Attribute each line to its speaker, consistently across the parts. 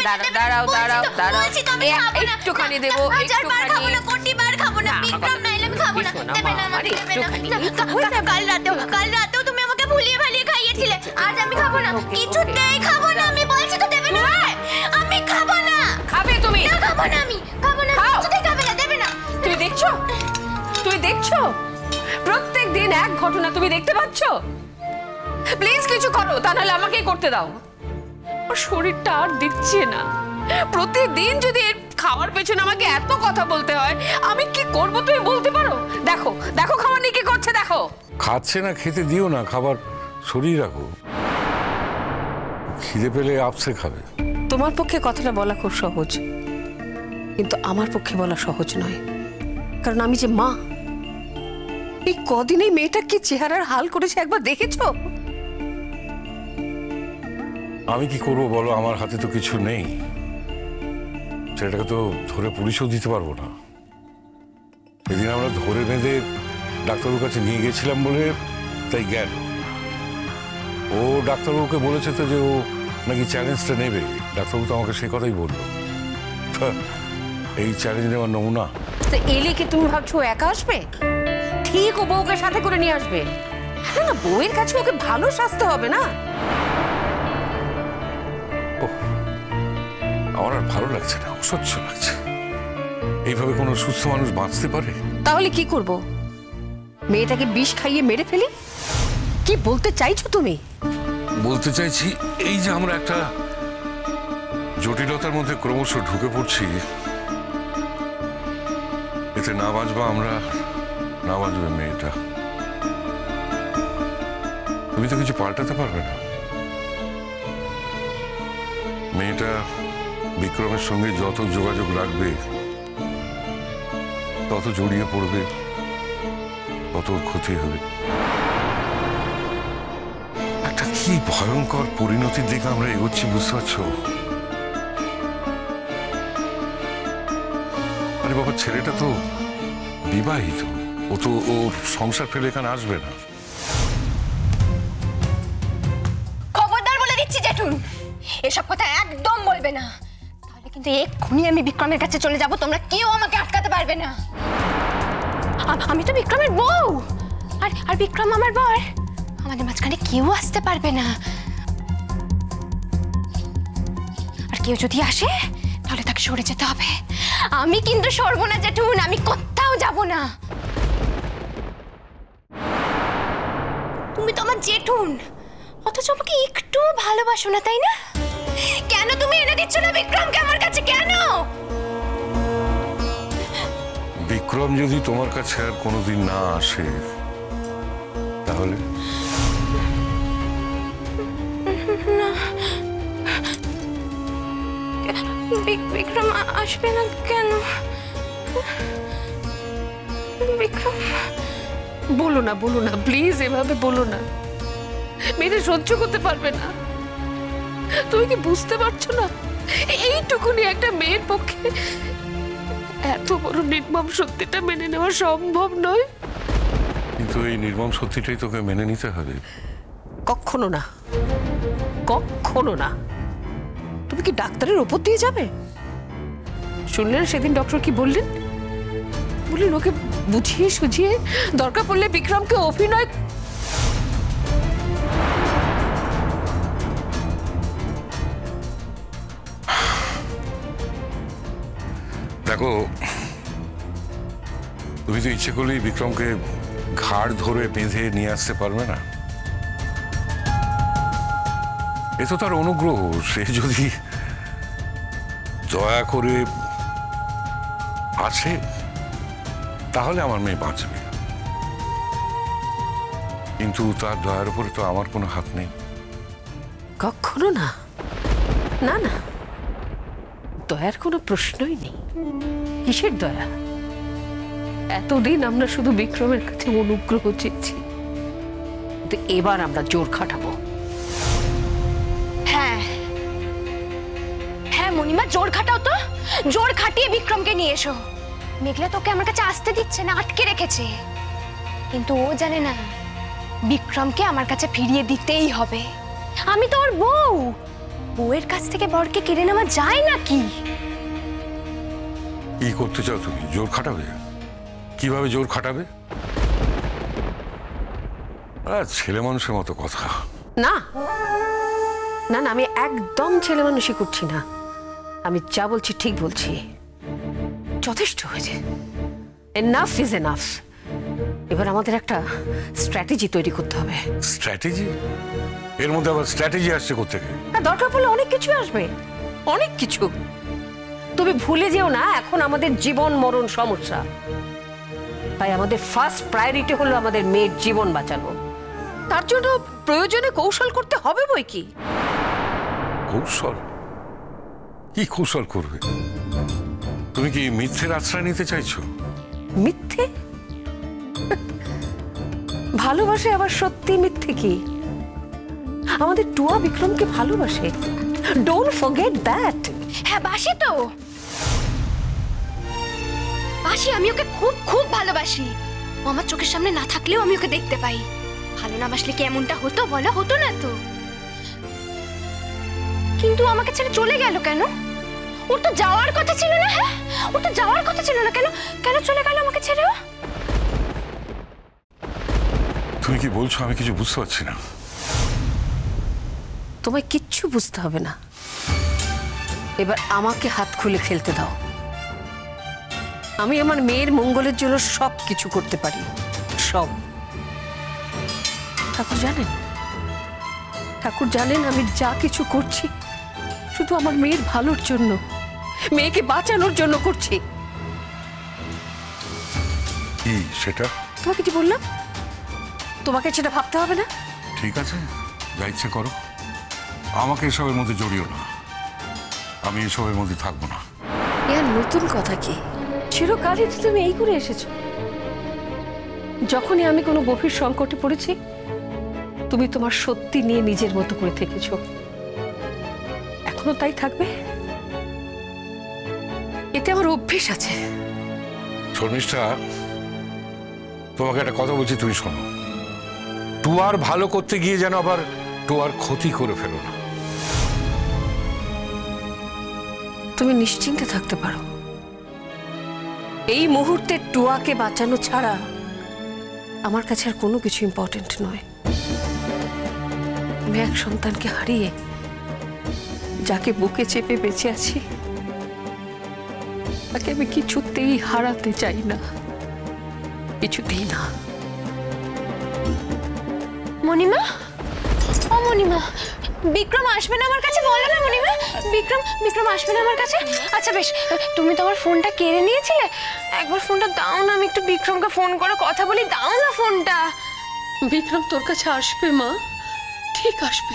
Speaker 1: দাঁড়াও দাঁড়াও দাঁড়াও, একটুখানি দেবো, একটুখানি।
Speaker 2: কোটিবার খাবো না বিক্রম, নাইলে আমি খাবো না। দেবে না আমাকে, কাল রাতেও তুমি আমাকে ভুলিয়ে ভালিয়ে খাইয়েছিলে, আজ আমি খাবো না, কিছুতেই খাবো না, আমি বলছি তো দেবে না, আমি খাবো না।
Speaker 1: খাবে তুমি?
Speaker 2: না খাবো না, আমি খাবো না, কিছুতেই খাবে না, দেবে না।
Speaker 1: তুমি দেখছো, তুমি দেখছো প্রত্যেক দিন এক ঘটনা তুমি দেখতে পাচ্ছ? প্লিজ কিছু করো, তা নাহলে আমাকেই করতে দাও। ওর শরীরটা আর দিচ্ছে না, প্রতিদিন যদি খাওয়ার পেছনে আমাকে এত কথা বলতে হয়, আমি কি করবো তুমি বলতে পারো? দেখো দেখো খাবার নিয়ে কি করছে, দেখো।
Speaker 3: খাচ্ছে না, খেতে দিও না, খাবার সরিয়ে রাখো, খিদে পেলে আপসে খাবে।
Speaker 1: তোমার পক্ষে কথাটা বলা খুব সহজ, কিন্তু আমার পক্ষে বলা সহজ নয়, কারণ আমি যে মা। এই কদিনেই মেয়েটা কি চেহারার হাল করেছে একবার দেখেছো?
Speaker 3: আমি কি করবো বলো, আমার হাতে তো কিছু নেই, সেটাকে তো ধরে পুলিশেও দিতে পারবো না। এদিন আমরা ধরে বেঁধে ডাক্তারবাবুর কাছে নিয়ে গেছিলাম বলে তাই জ্ঞান। ও ডাক্তারবাবুকে বলেছে তো যে ও নাকি চ্যালেঞ্জটা নেবে, ডাক্তারবাবু তো আমাকে সেই কথাই বললো। এই চ্যালেঞ্জ নেওয়ার নমুনা।
Speaker 1: তো এলে কি তুমি ভাবছো একা আসবে? ঠিক ও বউকে সাথে করে নিয়ে আসবে। না না, বউয়ের কাছে ওকে ভালো সাজতে হবে না?
Speaker 3: আমার আর ভালো লাগছে না, অসহ্য লাগছে। এইভাবে কোনো সুস্থ মানুষ বাঁচতে পারে?
Speaker 1: তাহলে কি করব? মেয়েটাকে বিষ খাইয়ে মেরে ফেলি? কি বলতে চাইছো তুমি?
Speaker 3: বলতে চাইছি এই যে আমরা একটা জটিলতার মধ্যে ক্রমশ ঢুকে পড়ছি, এতে না বাঁচবা আমরা, না বাঁচবে মেয়েটা। তুমি তো কিছু পাল্টাতে পারবে না। মেয়েটা বিক্রমের সঙ্গে যত যোগাযোগ রাখবে, তত জড়িয়ে পড়বে, তত ক্ষতি হবে। একটা কি ভয়ঙ্কর পরিণতির দিকে আমরা এগোচ্ছি, বুঝতে পারছো? আরে বাবা, ছেলেটা তো বিবাহিত, ও তো ওর সংসার ফেলে এখানে আসবে না।
Speaker 2: খবরদার বলে দিচ্ছি জেঠুন, এসব কথা একদম বলবে না, তাহলে কিন্তু এক্ষুনি আমি বিক্রমের কাছে চলে যাব, তোমরা কেউ আমাকে আটকাতে পারবে না। আমি তো বিক্রমের বউ, আর বিক্রম আমার বর, আমাদের মাঝখানে কেউ আসতে পারবে না। আর কেউ যদি আসে তাহলে তাকে সরে যেতে হবে। আমি কিন্তু সরবো না জেঠুন, আমি কোথাও যাব না। তুমি তো আমার জেঠুন, অথচ আমাকে একটু ভালোবাসো না, তাই না? কেন তুমি এনে দিচ্ছ না বিক্রমকে আমার কাছে? কেন?
Speaker 3: বিক্রম যদি তোমার কাছে আর কোনোদিন না আসে, তাহলে?
Speaker 2: বিক্রম আসবে না কেন? বিক্রম,
Speaker 1: বলো না, বলো না, প্লিজ এভাবে বলো না। মেয়েটা সহ্য করতে পারবে না। তুমি কি বুঝতে পারছো না, এইটুকুনি একটা মেয়ের পক্ষে এত বড় নির্মম সত্যিটা মেনে নেওয়া সম্ভব নয়।
Speaker 3: কিন্তু এই নির্মম সত্যিটাই তোকে মেনে নিতে হবে।
Speaker 1: কখনো না, কখনো না। তুমি কি ডাক্তারের ওপর দিয়ে যাবে? শুনলেন সেদিন ডক্টর কি বললেন? বললেন ওকে বুঝিয়ে সুঝিয়ে দরকার পড়লে বিক্রমকে অভিনয়।
Speaker 3: দেখো, তুমি তো ইচ্ছে করলেই বিক্রমকে ঘাড় ধরে বেঁধে নিয়ে আসতে পারবে না। এ তো তার অনুগ্রহ, সে যদি দয়া করে আসে তাহলে আমার মেয়ে বাঁচবে, কিন্তু তার দয়ার উপরে তো আমার কোনো হাত নেই।
Speaker 1: কখনো না, না না, দয়ার কোনো প্রশ্নই নেই। কিসের দয়া? এতদিন আমরা শুধু বিক্রমের কাছে অনুগ্রহ চেয়েছি, কিন্তু এবার আমরা জোর খাটাবো।
Speaker 2: হ্যাঁ হ্যাঁ মণিমা, জোর খাটাও তো, জোর খাটিয়ে বিক্রমকে নিয়ে এসো। মেঘলা তোকে আমার কাছে আসতে দিচ্ছে না, আটকে রেখেছে, কিন্তু ও জানে না বিক্রমকে আমার কাছে ফিরিয়ে দিতেই হবে। আমি তো ওর বউ, বউয়ের কাছ থেকে বরকে কেড়ে নেওয়া যায় নাকি?
Speaker 3: কি করতে চাও তুমি? জোর খাটাবে? কিভাবে জোর খাটাবে? ছেলে মানুষের মতো কথা।
Speaker 1: না না না, আমি একদম ছেলে মানুষই করছি না। আমি যা বলছি ঠিক বলছি। যথেষ্ট হয়েছে, এনাফ ইজ এনাফ। এবার আমাদের একটা স্ট্র্যাটেজি তৈরি করতে হবে।
Speaker 3: স্ট্র্যাটেজি? এর মধ্যে আবার স্ট্র্যাটেজি আসছে কোত্থেকে?
Speaker 1: দরকার পড়লে অনেক কিছু আসবে, অনেক কিছু। তুমি ভুলে যেও না, এখন আমাদের জীবন মরণ সমস্যা। তাই আমাদের ফার্স্ট প্রায়োরিটি হলো আমাদের মেয়ের জীবন বাঁচানো। তার জন্য প্রয়োজনে কৌশল করতে হবে বই কি।
Speaker 3: কৌশল? কি কৌশল করবে? তুমি কি মিথ্যের আশ্রয় নিতে চাইছো?
Speaker 1: মিথ্যে? ভালোবাসে আবার সত্যি মিথ্যে কি? আমাদের টুয়া বিক্রমকে ভালোবাসে, ডোন্ট ফরগেট দ্যাট।
Speaker 2: হ্যাঁ বাসি তো, বাসি। আমি ওকে খুব খুব ভালোবাসি। ও আমার চোখের সামনে না থাকলেও আমি ওকে দেখতে পাই। ভালো না বাসলে কি এমনটা হতো বলো? হতো না তো। কিন্তু আমাকে ছেড়ে চলে গেল কেন? ওর তো যাওয়ার কথা ছিল না। হ্যাঁ, ওর তো যাওয়ার কথা ছিল না। কেন কেন চলে গেল আমাকে ছেড়ে ও?
Speaker 3: তুমি কি বলছো? আমি কিছু বুঝতে পারছি না।
Speaker 1: তোমায় কিচ্ছু বুঝতে হবে না। এবার আমাকে হাত খুলে খেলতে দাও। আমি আমার মেয়ের মঙ্গলের জন্য সব কিছু করতে পারি, সব। ঠাকুর জানেন, ঠাকুর জানেন আমি যা কিছু করছি শুধু আমার মেয়ের ভালোর জন্য, মেয়েকে বাঁচানোর জন্য করছি।
Speaker 3: কি সেটা?
Speaker 1: তোমাকে কি বললাম? তোমাকে সেটা ভাবতে হবে না।
Speaker 3: ঠিক আছে, যা ইচ্ছে করো। আমাকে এসবের মধ্যে জড়িও না। আমি এসবের মধ্যে থাকবো না।
Speaker 1: এর নতুন কথা কি? চিরকালই তো তুমি এই করে এসেছো। যখনই আমি কোনো গভীর সংকটে পড়েছি, তুমি তোমার সত্যি নিয়ে নিজের মতো করে থেকেছো। এখনো তাই থাকবে। এতে আমার অভ্যেস আছে।
Speaker 3: শর্মিষ্ঠা, তোমাকে একটা কথা বলছি, তুমি শোনো। টুয়ার ভালো করতে গিয়ে যেন আবার টুয়ার ক্ষতি করে ফেলো না।
Speaker 1: তুমি নিশ্চিন্তে থাকতে পারো। এই মুহূর্তে টুয়াকে বাঁচানো ছাড়া আমার কাছে আর কোনো কিছু ইম্পর্টেন্ট নয়। আমি এক সন্তানকে হারিয়ে যাকে বুকে চেপে বেঁচে আছি, তাকে আমি কিছুতেই হারাতে চাই না, কিছুতেই না।
Speaker 2: মণিমা, ও মণিমা, বিক্রম আসবে না আমার কাছে? বলো না মণিমা, বিক্রম আসবে না আমার কাছে? আচ্ছা বেশ, তুমি তো আমার ফোনটা কেড়ে নিয়েছিলে, একবার ফোনটা দাও না, আমি একটু বিক্রমকে ফোন করে কথা বলি। দাও না ফোনটা।
Speaker 1: বিক্রম তোর কাছে আসবে মা, ঠিক আসবে।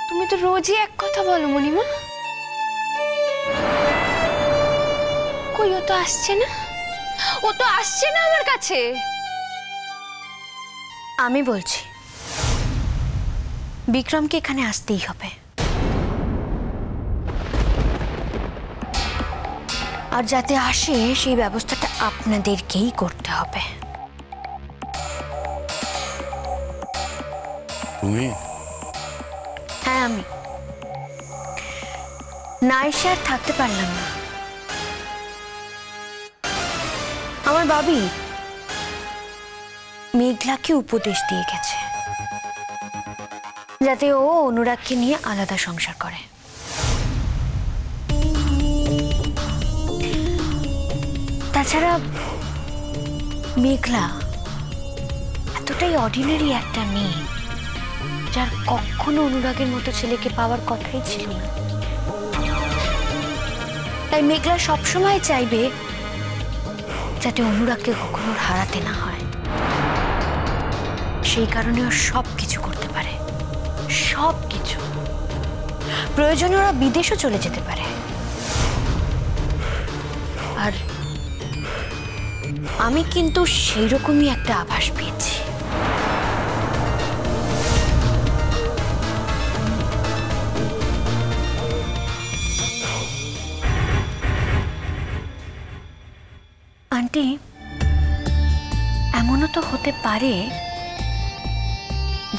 Speaker 2: তুমি তো রোজই এক কথা বলো মণিমা। কই, ও তো আসছে না, ও তো আসছে না আমার কাছে। আমি বলছি বিক্রমকে এখানে আসতেই হবে। আর যাতে আসে সেই ব্যবস্থাটা আপনাদেরকেই করতে হবে।
Speaker 3: তুমি?
Speaker 2: হ্যাঁ আমি। না এসে আর থাকতে পারলাম না। আমার বাবি মেঘলাকে উপদেশ দিয়ে গেছে যাতে ও অনুরাগকে নিয়ে আলাদা সংসার করে। তাছাড়া মেঘলা এতটাই অর্ডিনারি একটা মেয়ে, যার কখনো অনুরাগের মতো ছেলেকে পাওয়ার কথাই ছিল না। তাই মেঘলা সবসময় চাইবে যাতে অনুরাগকে কখনো হারাতে না হয়। সেই কারণে ও সব কিছু করতে পারে, সব কিছু। প্রয়োজনে ওরা বিদেশও চলে যেতে পারে। আর আমি কিন্তু সেই রকমই একটা আভাস পেয়েছি। আন্টি, এমনও তো হতে পারে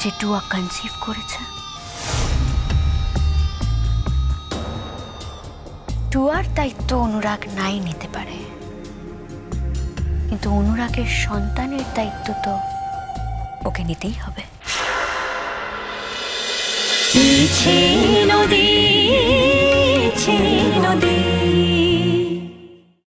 Speaker 2: যে টুয়া কনসিভ করেছে।
Speaker 4: টুয়ার দায়িত্ব অনুরাগ নাই নিতে পারে, কিন্তু অনুরাগের সন্তানের দায়িত্ব তো ওকে নিতেই হবে।
Speaker 5: নদী